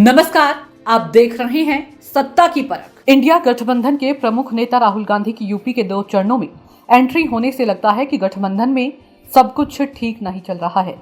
नमस्कार, आप देख रहे हैं सत्ता की परख। इंडिया गठबंधन के प्रमुख नेता राहुल गांधी की यूपी के 2 चरणों में एंट्री होने से लगता है कि गठबंधन में सब कुछ ठीक नहीं चल रहा है।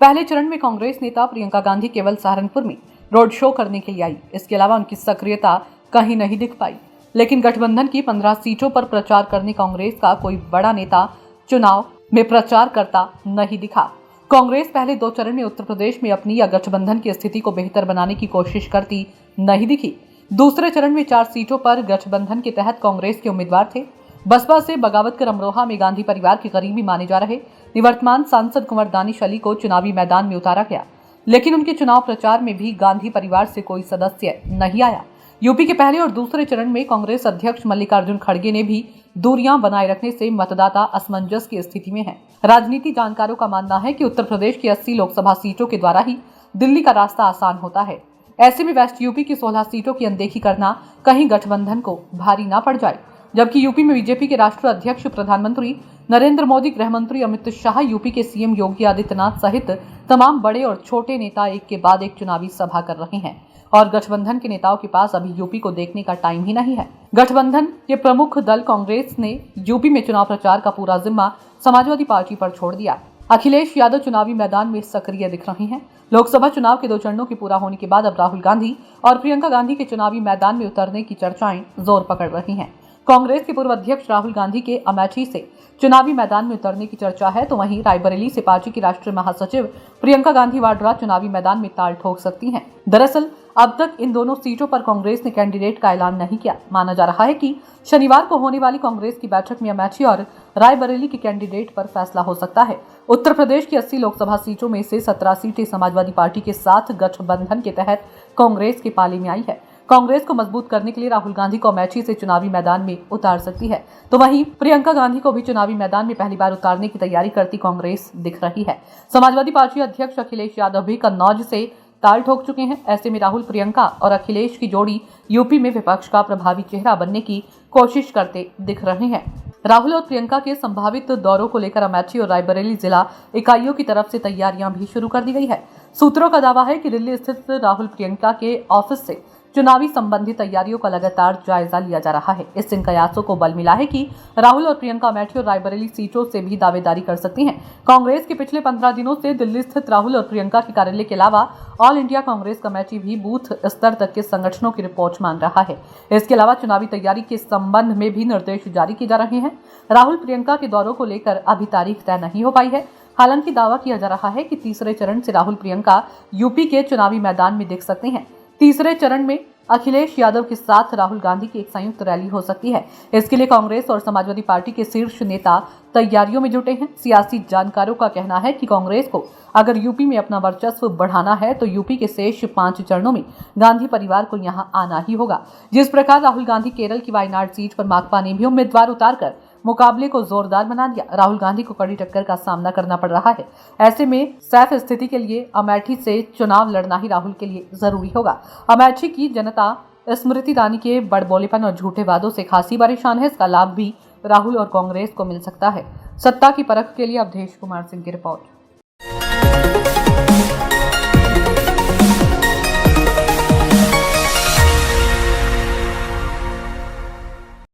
पहले चरण में कांग्रेस नेता प्रियंका गांधी केवल सहारनपुर में रोड शो करने के लिए आई। इसके अलावा उनकी सक्रियता कहीं नहीं दिख पाई। लेकिन गठबंधन की 15 सीटों पर प्रचार करने कांग्रेस का कोई बड़ा नेता चुनाव में प्रचार करता नहीं दिखा। कांग्रेस पहले 2 चरण में उत्तर प्रदेश में अपनी या गठबंधन की स्थिति को बेहतर बनाने की कोशिश करती नहीं दिखी। दूसरे चरण में 4 सीटों पर गठबंधन के तहत कांग्रेस के उम्मीदवार थे। बसपा से बगावत कर अमरोहा में गांधी परिवार के करीबी माने जा रहे निवर्तमान सांसद कुंवर दानिश अली को चुनावी मैदान में उतारा गया, लेकिन उनके चुनाव प्रचार में भी गांधी परिवार से कोई सदस्य नहीं आया। यूपी के पहले और दूसरे चरण में कांग्रेस अध्यक्ष मल्लिकार्जुन खड़गे ने भी दूरियां बनाए रखने से मतदाता असमंजस की स्थिति में है। राजनीति जानकारों का मानना है कि उत्तर प्रदेश की 80 लोकसभा सीटों के द्वारा ही दिल्ली का रास्ता आसान होता है। ऐसे में वेस्ट यूपी की 16 सीटों की अनदेखी करना कहीं गठबंधन को भारी ना पड़ जाए। जबकि यूपी में बीजेपी के राष्ट्रीय अध्यक्ष प्रधानमंत्री नरेंद्र मोदी, गृह मंत्री अमित शाह, यूपी के सीएम योगी आदित्यनाथ सहित तमाम बड़े और छोटे नेता एक के बाद एक चुनावी सभा कर रहे हैं और गठबंधन के नेताओं के पास अभी यूपी को देखने का टाइम ही नहीं है। गठबंधन के प्रमुख दल कांग्रेस ने यूपी में चुनाव प्रचार का पूरा जिम्मा समाजवादी पार्टी पर छोड़ दिया। अखिलेश यादव चुनावी मैदान में सक्रिय दिख रहे हैं। लोकसभा चुनाव के 2 चरणों के पूरा होने के बाद अब राहुल गांधी और प्रियंका गांधी के चुनावी मैदान में उतरने की चर्चाएं जोर पकड़ रही हैं। कांग्रेस के पूर्व अध्यक्ष राहुल गांधी के अमेठी से चुनावी मैदान में उतरने की चर्चा है, तो वहीं रायबरेली से पार्टी की राष्ट्रीय महासचिव प्रियंका गांधी वाड्रा चुनावी मैदान में ताल ठोक सकती हैं। दरअसल अब तक इन दोनों सीटों पर कांग्रेस ने कैंडिडेट का ऐलान नहीं किया। माना जा रहा है कि शनिवार को होने वाली कांग्रेस की बैठक में अमेठी और रायबरेली के कैंडिडेट पर फैसला हो सकता है। उत्तर प्रदेश की 80 लोकसभा सीटों में से 17 सीटें समाजवादी पार्टी के साथ गठबंधन के तहत कांग्रेस के पाले में आई है। कांग्रेस को मजबूत करने के लिए राहुल गांधी को अमेठी से चुनावी मैदान में उतार सकती है, तो वहीं प्रियंका गांधी को भी चुनावी मैदान में पहली बार उतारने की तैयारी करती कांग्रेस दिख रही है। समाजवादी पार्टी अध्यक्ष अखिलेश यादव भी कन्नौज से ताल ठोक चुके हैं। ऐसे में राहुल, प्रियंका और अखिलेश की जोड़ी यूपी में विपक्ष का प्रभावी चेहरा बनने की कोशिश करते दिख रहे हैं। राहुल और प्रियंका के संभावित दौरों को लेकर अमेठी और रायबरेली जिला इकाइयों की तरफ से तैयारियां भी शुरू कर दी गई है। सूत्रों का दावा है कि दिल्ली स्थित राहुल प्रियंका के ऑफिस से चुनावी संबंधी तैयारियों का लगातार जायजा लिया जा रहा है। इस इन कयासों को बल मिला है कि राहुल और प्रियंका अमेठी और रायबरेली सीटों से भी दावेदारी कर सकती हैं। कांग्रेस के पिछले 15 दिनों से दिल्ली स्थित राहुल और प्रियंका के कार्यालय के अलावा ऑल इंडिया कांग्रेस कमेटी भी बूथ स्तर तक के संगठनों की रिपोर्ट मांग रहा है। इसके अलावा चुनावी तैयारी के संबंध में भी निर्देश जारी किए जा रहे हैं। राहुल प्रियंका के दौरों को लेकर अभी तारीख तय नहीं हो पाई है। हालांकि दावा किया जा रहा है कि तीसरे चरण से राहुल प्रियंका यूपी के चुनावी मैदान में दिख सकते हैं। तीसरे चरण में अखिलेश यादव के साथ राहुल गांधी की एक संयुक्त रैली हो सकती है। इसके लिए कांग्रेस और समाजवादी पार्टी के शीर्ष नेता तैयारियों में जुटे हैं। सियासी जानकारों का कहना है कि कांग्रेस को अगर यूपी में अपना वर्चस्व बढ़ाना है तो यूपी के शेष 5 चरणों में गांधी परिवार को यहां आना ही होगा। जिस प्रकार राहुल गांधी केरल की वायनाड सीट पर माकपा ने भी उम्मीदवार उतारकर मुकाबले को जोरदार बना दिया, राहुल गांधी को कड़ी टक्कर का सामना करना पड़ रहा है। ऐसे में सैफ स्थिति के लिए अमेठी से चुनाव लड़ना ही राहुल के लिए जरूरी होगा। अमेठी की जनता स्मृति ईरानी के बड़बोलेपन और झूठे वादों से खासी परेशान है। इसका लाभ भी राहुल और कांग्रेस को मिल सकता है। सत्ता की परख के लिए अवधेश कुमार सिंह की रिपोर्ट।